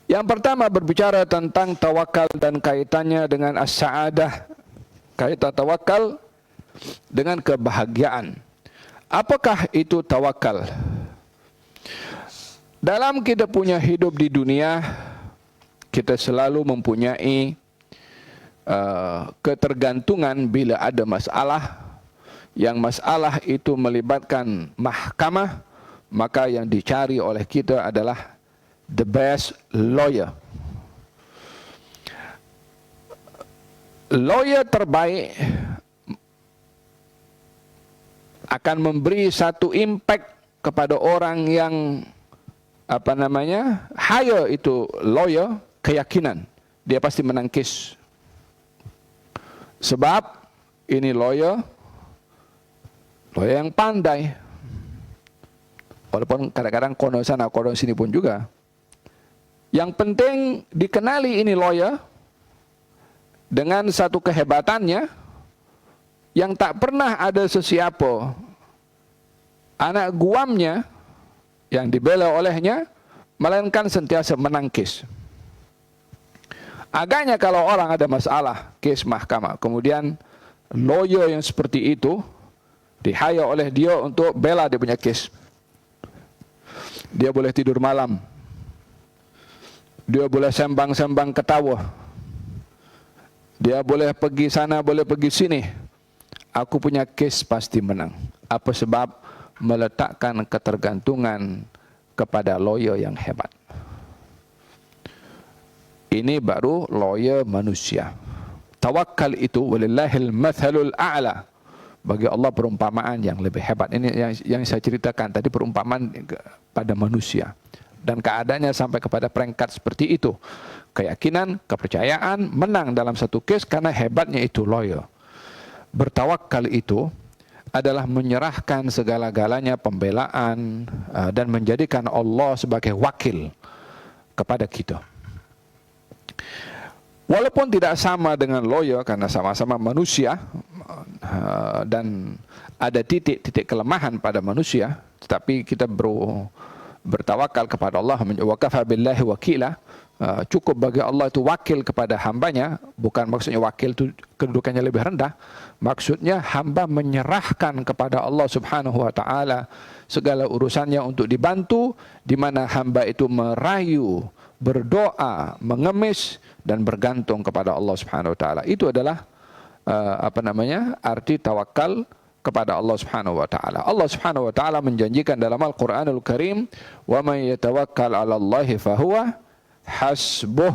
Yang pertama berbicara tentang tawakal dan kaitannya dengan as-sa'adah. Kaitan tawakal dengan kebahagiaan. Apakah itu tawakal? Dalam kita punya hidup di dunia, kita selalu mempunyai ketergantungan bila ada masalah. Yang masalah itu melibatkan mahkamah, maka yang dicari oleh kita adalah the best lawyer. Lawyer terbaik akan memberi satu impact kepada orang yang hire itu lawyer, keyakinan dia pasti menang kes. Sebab ini lawyer yang pandai. Walaupun kadang-kadang kono sana kono sini pun juga. Yang penting dikenali ini lawyer dengan satu kehebatannya yang tak pernah ada sesiapa anak guamnya yang dibela olehnya, melainkan sentiasa menang kes. Agaknya kalau orang ada masalah kes mahkamah, kemudian lawyer yang seperti itu di-hire oleh dia untuk bela dia punya kes, dia boleh tidur malam, dia boleh sembang-sembang ketawa, dia boleh pergi sana, boleh pergi sini. Aku punya kes pasti menang. Apa sebab? Meletakkan ketergantungan kepada lawyer yang hebat. Ini baru lawyer manusia. Tawakal itu walillahil mathalul a'la. Bagi Allah perumpamaan yang lebih hebat. Ini yang saya ceritakan tadi, perumpamaan pada manusia. Dan keadaannya sampai kepada peringkat seperti itu. Keyakinan, kepercayaan menang dalam satu kes karena hebatnya itu lawyer. Bertawakal itu adalah menyerahkan segala-galanya pembelaan dan menjadikan Allah sebagai wakil kepada kita. Walaupun tidak sama dengan lawyer karena sama-sama manusia dan ada titik-titik kelemahan pada manusia, tetapi kita bertawakal kepada Allah. Wa kafa billahi wakila. Cukup bagi Allah itu wakil kepada hambanya. Bukan maksudnya wakil itu kedudukannya lebih rendah. Maksudnya hamba menyerahkan kepada Allah subhanahu wa ta'ala segala urusannya untuk dibantu, di mana hamba itu merayu, berdoa, mengemis dan bergantung kepada Allah subhanahu wa ta'ala. Itu adalah arti tawakal kepada Allah subhanahu wa ta'ala. Allah subhanahu wa ta'ala menjanjikan dalam Al-Quranul Karim, wa man yatawakkal 'ala Allahi fahuwa hasbuh.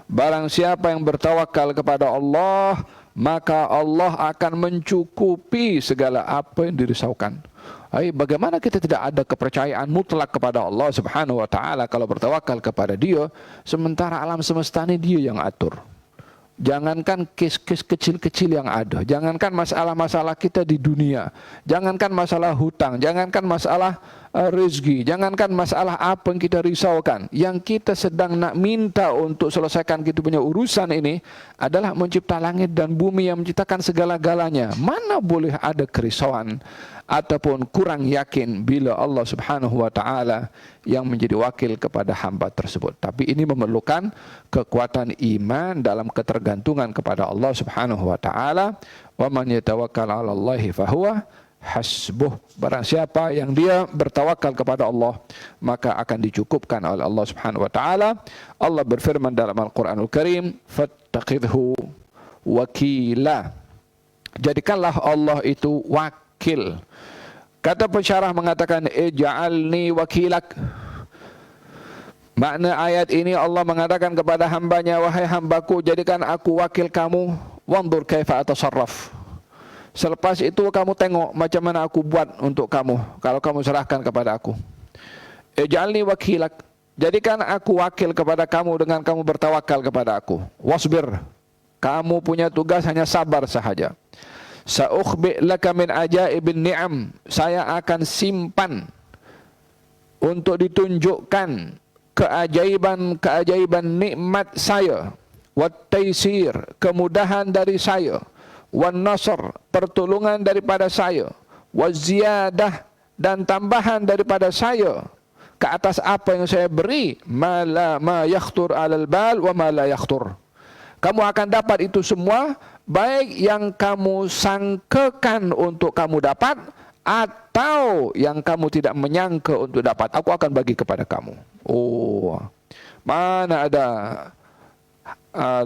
Barang siapa yang bertawakal kepada Allah, maka Allah akan mencukupi segala apa yang dirisaukan. Bagaimana kita tidak ada kepercayaan mutlak kepada Allah subhanahu wa ta'ala kalau bertawakal kepada Dia, sementara alam semesta ini Dia yang atur. Jangankan kes-kes kecil-kecil yang ada, jangankan masalah-masalah kita di dunia, jangankan masalah hutang, jangankan masalah rezeki, jangankan masalah apa yang kita risaukan. Yang kita sedang nak minta untuk selesaikan kita punya urusan ini adalah mencipta langit dan bumi yang menciptakan segala-galanya. Mana boleh ada kerisauan ataupun kurang yakin bila Allah subhanahu wa ta'ala yang menjadi wakil kepada hamba tersebut. Tapi ini memerlukan kekuatan iman dalam ketergantungan kepada Allah subhanahu wa ta'ala. Wa man yatawakkal 'ala Allahi fahuwa hasbuh. Barang siapa yang dia bertawakal kepada Allah, maka akan dicukupkan oleh Allah subhanahu wa ta'ala. Allah berfirman dalam Al-Quranul Karim, fattakhidhu wakila. Jadikanlah Allah itu wakil. Kata pensyarah mengatakan, ij'alni wakilak. Makna ayat ini Allah mengatakan kepada hambanya, wahai hambaku, jadikan aku wakil kamu. Wanzur kaifa atasarraf. Selepas itu kamu tengok macam mana aku buat untuk kamu kalau kamu serahkan kepada aku. Ij'alni wakilak. Jadikan aku wakil kepada kamu dengan kamu bertawakal kepada aku. Wasbir. Kamu punya tugas hanya sabar sahaja. Sa'ukhbi' laka min ajaibin ni'am. Saya akan simpan untuk ditunjukkan keajaiban-keajaiban nikmat saya. Wat taisir, kemudahan dari saya. Wan nasr, pertolongan daripada saya. Waz ziyadah, dan tambahan daripada saya. ke atas apa yang saya beri, ma yakhtur 'alal bal wa ma la yakhtur. Kamu akan dapat itu semua, baik yang kamu sangkakan untuk kamu dapat atau yang kamu tidak menyangka untuk dapat, aku akan bagi kepada kamu. Oh, mana ada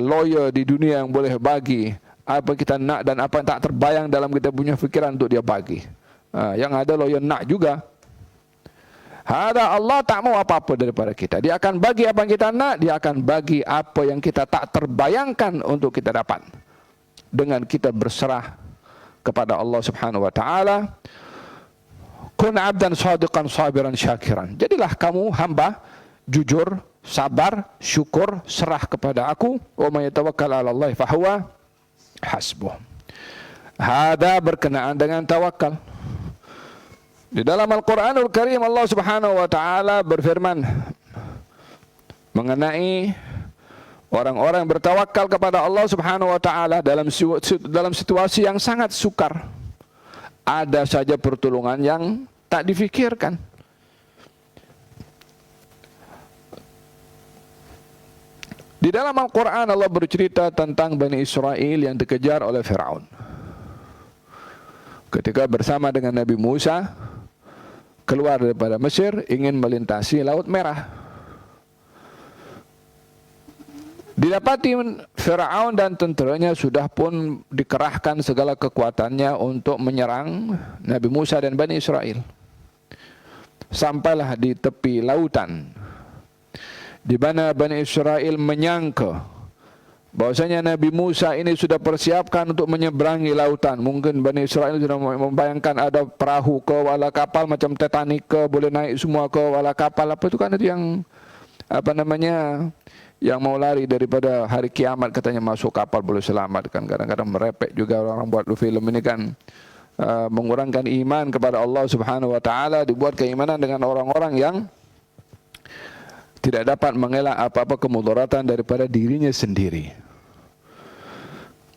lawyer di dunia yang boleh bagi apa kita nak dan apa yang tak terbayang dalam kita punya fikiran untuk dia bagi. Yang ada lawyer nak juga. Ada Allah tak mau apa-apa daripada kita. Dia akan bagi apa yang kita nak, dia akan bagi apa yang kita tak terbayangkan untuk kita dapat. Dengan kita berserah kepada Allah Subhanahu wa taala. Kun 'abdan shadiqan sabiran syakiran. Jadilah kamu hamba jujur, sabar, syukur, serah kepada aku. Wa may yatawakkal 'ala Allah fa huwa hasbuh. Hada berkenaan dengan tawakal. Di dalam Al-Quranul Karim Allah Subhanahu wa taala berfirman mengenai orang-orang yang bertawakal kepada Allah Subhanahu wa taala dalam situasi yang sangat sukar. Ada saja pertolongan yang tak difikirkan. Di dalam Al-Quran Allah bercerita tentang Bani Israel yang dikejar oleh Fir'aun. Ketika bersama dengan Nabi Musa keluar daripada Mesir, ingin melintasi Laut Merah. Didapati Fir'aun dan tenteranya sudah pun dikerahkan segala kekuatannya untuk menyerang Nabi Musa dan Bani Israel. Sampailah di tepi lautan, di mana Bani Israel menyangka bahwasanya Nabi Musa ini sudah persiapkan untuk menyeberangi lautan. Mungkin Bani Israel sudah membayangkan ada perahu ke, wala kapal macam Titanic ke, boleh naik semua ke, wala kapal apa itu kan, itu yang apa namanya, yang mau lari daripada hari kiamat katanya masuk kapal boleh selamat kan. Kadang-kadang merepek juga orang buat film ini kan, mengurangkan iman kepada Allah Subhanahu wa taala, dibuat keimanan dengan orang-orang yang tidak dapat mengelak apa-apa kemudaratan daripada dirinya sendiri.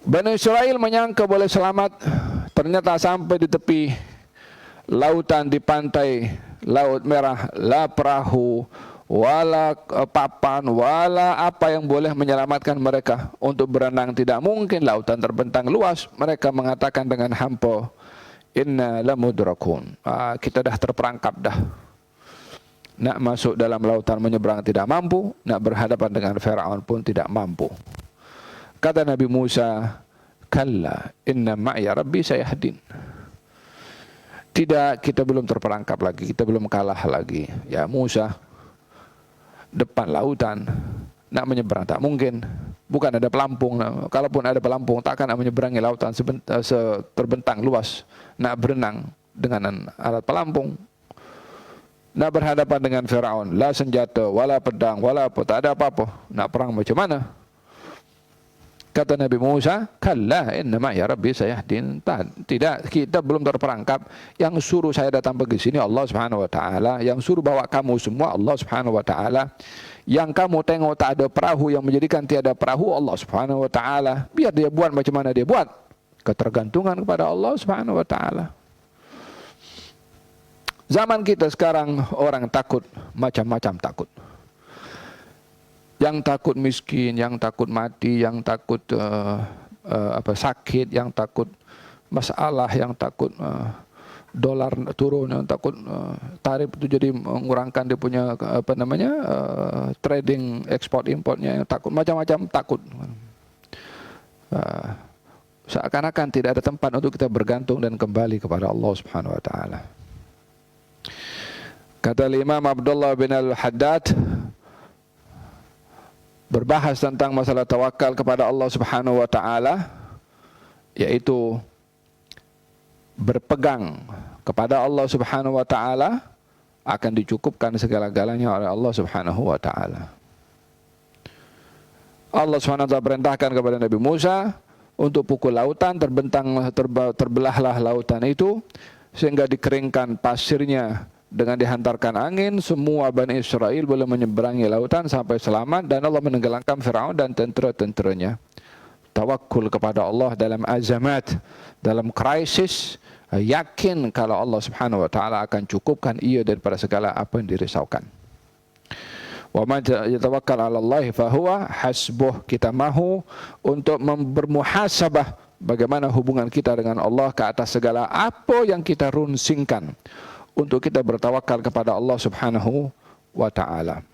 Bani Israel menyangka boleh selamat, ternyata sampai di tepi lautan di pantai Laut Merah, la perahu, wala papan, wala apa yang boleh menyelamatkan mereka untuk berenang. Tidak mungkin, lautan terbentang luas. Mereka mengatakan dengan hampa, inna lamudrakun, kita dah terperangkap dah. Nak masuk dalam lautan menyeberang tidak mampu, nak berhadapan dengan Fir'aun pun tidak mampu. Kata Nabi Musa, kalla inna ma'iya rabbi sayahdin. Tidak, kita belum terperangkap lagi, kita belum kalah lagi. Ya Musa, depan lautan, nak menyeberang tak mungkin. Bukan ada pelampung, kalaupun ada pelampung takkan nak menyeberangi lautan terbentang luas. Nak berenang dengan alat pelampung, nak berhadapan dengan Fir'aun, la senjata, wala pedang, wala apa, tak ada apa-apa. Nak perang macam mana? Kata Nabi Musa, kalla inna ma'iya rabbi sayahdin. Tidak, kita belum terperangkap. Yang suruh saya datang pergi sini Allah Subhanahu wa taala, yang suruh bawa kamu semua Allah Subhanahu wa taala. Yang kamu tengok tak ada perahu, yang menjadikan tiada perahu Allah Subhanahu wa taala. Biar dia buat macam mana dia buat. Ketergantungan kepada Allah Subhanahu wa taala. Zaman kita sekarang orang takut macam-macam takut. Yang takut miskin, yang takut mati, yang takut sakit, yang takut masalah, yang takut dolar turun, yang takut tarif itu jadi mengurangkan dia punya trading ekspor importnya, yang takut macam-macam takut. Seakan-akan tidak ada tempat untuk kita bergantung dan kembali kepada Allah Subhanahu wa taala. Kata Imam Abdullah bin Al-Haddad berbahas tentang masalah tawakal kepada Allah Subhanahu wa taala, yaitu berpegang kepada Allah Subhanahu wa taala akan dicukupkan segala-galanya oleh Allah Subhanahu wa taala. Allah Subhanahu wa taala perintahkan kepada Nabi Musa untuk pukul lautan, terbelahlah lautan itu sehingga dikeringkan pasirnya dengan dihantarkan angin. Semua Bani Israel boleh menyeberangi lautan sampai selamat, dan Allah menenggelamkan Fir'aun dan tentera-tenteranya. tawakul kepada Allah dalam azamat, dalam krisis, yakin kalau Allah Subhanahu wa taala akan cukupkan ia daripada segala apa yang dirisaukan. Wa man yatawakkal 'ala Allah fa huwa hasbuh. Kita mahu untuk bermuhasabah bagaimana hubungan kita dengan Allah ke atas segala apa yang kita runsingkan, untuk kita bertawakal kepada Allah Subhanahu wa taala.